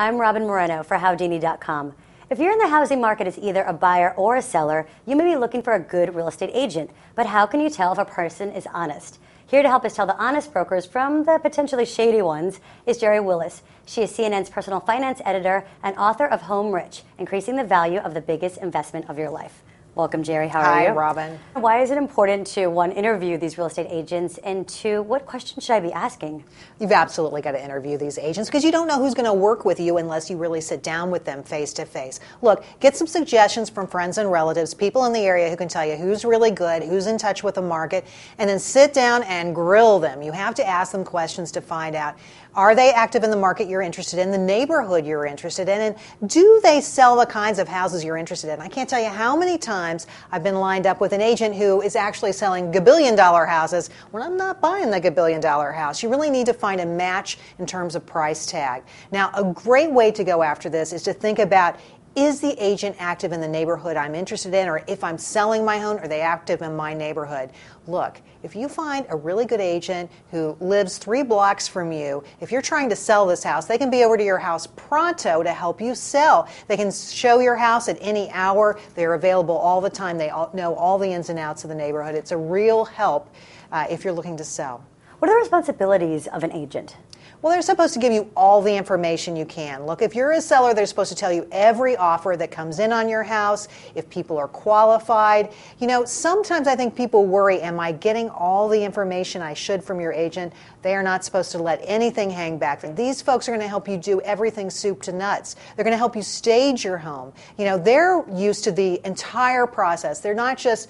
I'm Robin Moreno for Howdini.com. If you're in the housing market as either a buyer or a seller, you may be looking for a good real estate agent. But how can you tell if a person is honest? Here to help us tell the honest brokers from the potentially shady ones is Jerry Willis. She is CNN's personal finance editor and author of Home Rich, Increasing the Value of the Biggest Investment of Your Life. Welcome, Jerry. How are you? Hi, Robin. Why is it important to, one, interview these real estate agents, and two, what questions should I be asking? You've absolutely got to interview these agents because you don't know who's going to work with you unless you really sit down with them face to face. Look, get some suggestions from friends and relatives, people in the area who can tell you who's really good, who's in touch with the market, and then sit down and grill them. You have to ask them questions to find out, are they active in the market you're interested in, the neighborhood you're interested in, and do they sell the kinds of houses you're interested in? I can't tell you how many times I've been lined up with an agent who is actually selling gabillion-dollar houses when I'm not buying the gabillion-dollar house. You really need to find a match in terms of price tag. Now, a great way to go after this is to think about, is the agent active in the neighborhood I'm interested in, or if I'm selling my home, are they active in my neighborhood? Look, if you find a really good agent who lives 3 blocks from you, if you're trying to sell this house, they can be over to your house pronto to help you sell. They can show your house at any hour. They're available all the time. They know all the ins and outs of the neighborhood. It's a real help if you're looking to sell. What are the responsibilities of an agent? Well, they're supposed to give you all the information you can. Look, if you're a seller, they're supposed to tell you every offer that comes in on your house, if people are qualified. You know, sometimes I think people worry, am I getting all the information I should from your agent? They are not supposed to let anything hang back. These folks are going to help you do everything soup to nuts. They're going to help you stage your home. You know, they're used to the entire process. They're not just,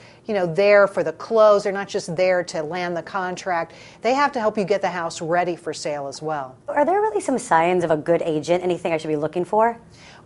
there for the close. They're not just there to land the contract. They have to help you get the house ready for sale as well. Are there really some signs of a good agent? Anything I should be looking for?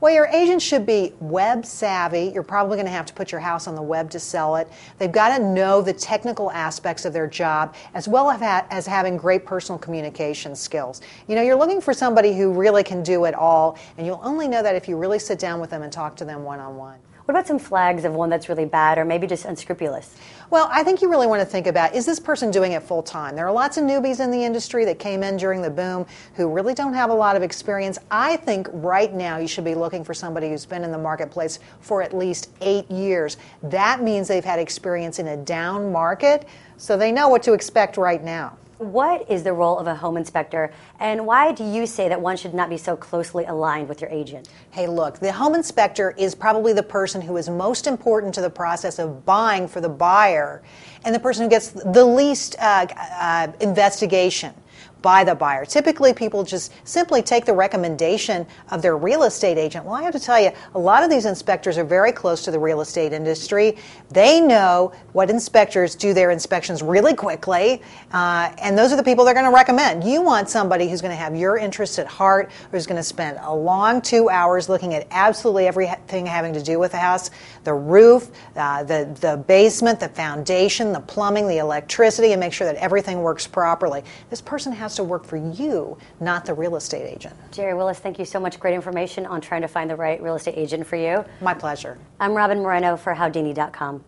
Well, your agent should be web savvy. You're probably going to have to put your house on the web to sell it. They've got to know the technical aspects of their job, as well as having great personal communication skills. You're looking for somebody who really can do it all, and you'll only know that if you really sit down with them and talk to them one-on-one. What about some flags of one that's really bad or maybe just unscrupulous? Well, I think you really want to think about, is this person doing it full time? There are lots of newbies in the industry that came in during the boom who really don't have a lot of experience. I think right now you should be looking for somebody who's been in the marketplace for at least 8 years. That means they've had experience in a down market, so they know what to expect right now. What is the role of a home inspector, and why do you say that one should not be so closely aligned with your agent? Hey, look, the home inspector is probably the person who is most important to the process of buying for the buyer, and the person who gets the least investigation by the buyer. Typically, people just simply take the recommendation of their real estate agent. Well, I have to tell you, a lot of these inspectors are very close to the real estate industry. They know what inspectors do their inspections really quickly, and those are the people they're going to recommend. You want somebody who's going to have your interests at heart, who's going to spend a long 2 hours looking at absolutely everything having to do with the house, the roof, the basement, the foundation, the plumbing, the electricity, and make sure that everything works properly. This person has to work for you, not the real estate agent. Jerry Willis, thank you so much. Great information on trying to find the right real estate agent for you. My pleasure. I'm Robin Moreno for Howdini.com.